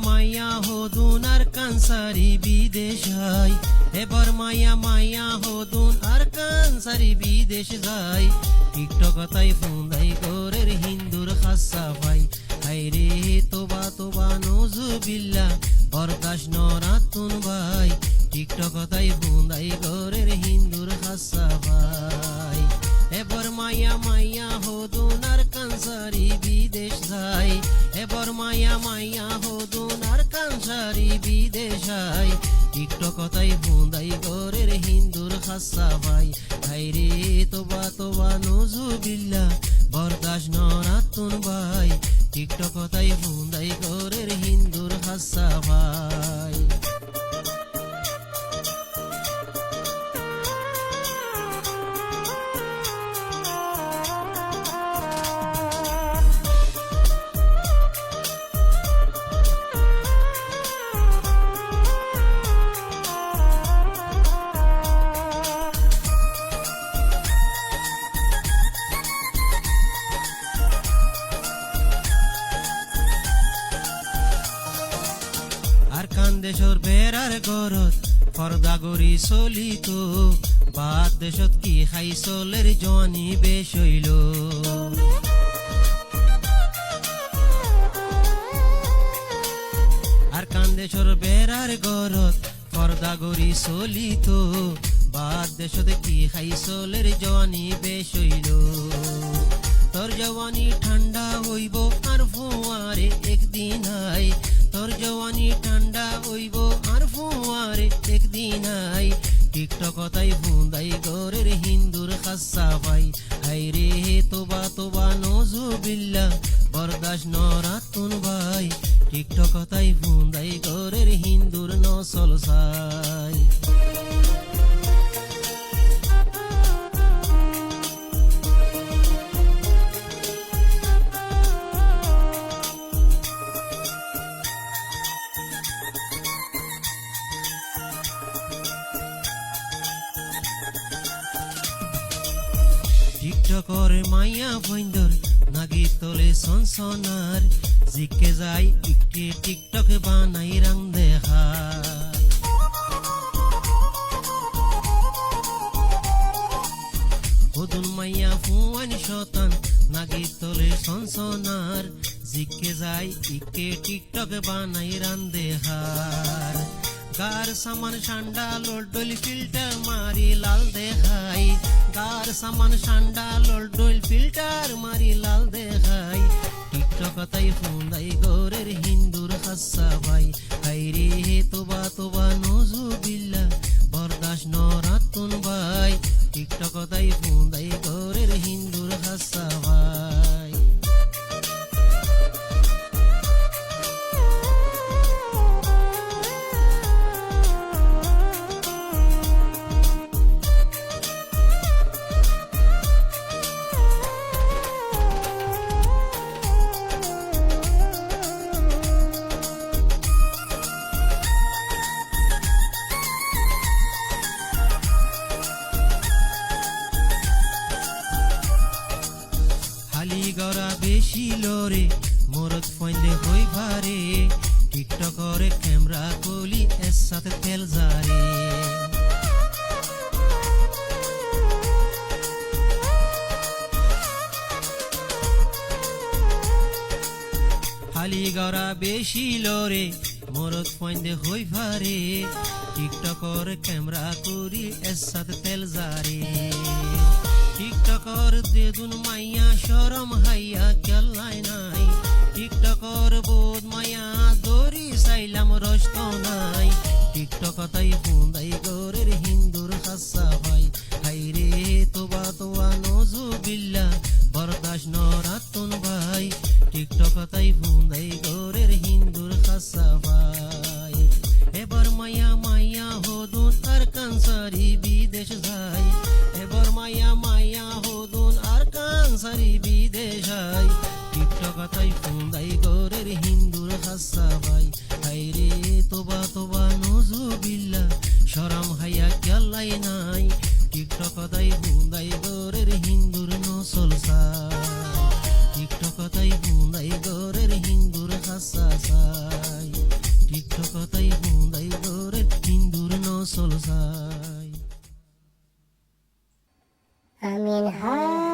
মায়া হদুন আর কানসারি বিদেশ যাই, এবার মায়া মায়া হদুন আর কানসারি বিদেশ যাই। টিকটক তাই ফুন্দাই গোরের হিন্দুর খাসা ভাই, হাইরে তোবা তোবা নজুবিল্লা বরদাস নরাতুন ভাই। টিকটক তাই ফুন্দাই গোরের হিন্দুর খাসা ভাই, এবার মায়া মায়া হদুন আর কানসারি বিদেশ যাই, এবার মায়া মায়া হদুন আর কানসারি বিদেশ যাই। টিকটক তাই ফুন্দাই গোরের হিন্দুর খাসা ভাই, হাইরে তোবা তোবা নজুবিল্লা বরদাস নরাতুন ভাই। টিকটক তাই ফুন্দাই গোরের হিন্দুর খাসা ভাই। আর কান দেশর বেড়ার গরত পর্দা গরি চলিত, বাদ দেশত কি খাই চলের জনি বেশ হইল। আর কান দেশর বেড়ার গরত পর্দা গরি চলিত, বাদ দেশত কি খাই চলের জনি বেশ হইল। তোর জওয়ানি ঠান্ডা হইব আর ফুয়ারে একদিন আই, তোর জওয়ানি ঠান্ডা হইব আর ফুয়ারে একদিন আই। টিকটক তাই ফুন্দাই গোরের হিন্দুর খাসা ভাই, হাইরে তোবা তোবা নজুবিল্লা বরদাস নরাতুন ভাই। টিকটক তাই ফুন্দাই গোরের হিন্দুর নসল সাই। টিকটকর মাইয়া বইন্দর নাগি তোলে সনসনার, জিকে যাই একটি টিকটক বানাই রাং দেখা। হদুন মাইয়া ফুয়ানি শতান নাগি তোলে সনসনার, জিকে যাই একটি টিকটক বানাই রান দেখার। গার সামান সান্ডা লোডল ফিল্টার মারি লাল দেখাই, গার সামান সান্ডা লোডল ফিল্টার মারি লাল দেখাই। টিকটক তাই ফুন্দাই গোরের হিন্দুর খাসা ভাই, হাইরে তোবা তোবা নজুবিল্লা বরদাস নরাতুন ভাই। টিকটক তাই ফুন্দাই গোরের হিন্দুর খাসা ভাই। গরা বেশি লোরে মরদ ফাইন্দে হই ভারে, টিকটকরে ক্যামেরা কলি এর সাথে তেল জারে। হালি গরা বেশি লোরে মরদ ফাইন্দে হই ভারে, টিকটকর ক্যামেরা করি এর সাথে তেল জারে। টিকটকর দেদুন মাইয়া শরম হাইয়া কেলাই নাই, টিকটকর বোধ মাইয়া দরি সাইলাম রস্ত নাই। টিকটক তাই ফুন্দাই গোরের হিন্দুর খাসা ভাই, হাইরে তোবা তোবা নজুবিল্লা বরদাস নরাতুন ভাই। টিকটক তাই ফুন্দাই গোরের হিন্দুর খাসা ভাই, এবার মাইয়া মাইয়া হদুন আর কানসারি বিদেশ যাই, এবার মাইয়া মাইয়া হদুন আর কানসারি বিদেশ যাই। টিকটক তাই ফুন্দাই গোরের হিন্দুর খাসা ভাই, হাইরে তোবা তোবা নজুবিল্লা শরম হাইয়া কেলাই নাই। টিকটক তাই ফুন্দাই গোরের হিন্দুর নসল সাই, টিকটক তাই ফুন্দাই গোরের হিন্দুর খাসা সাই। কথাই হুঁদাই গোরের হিন্দুর নসল চাই আমিন হা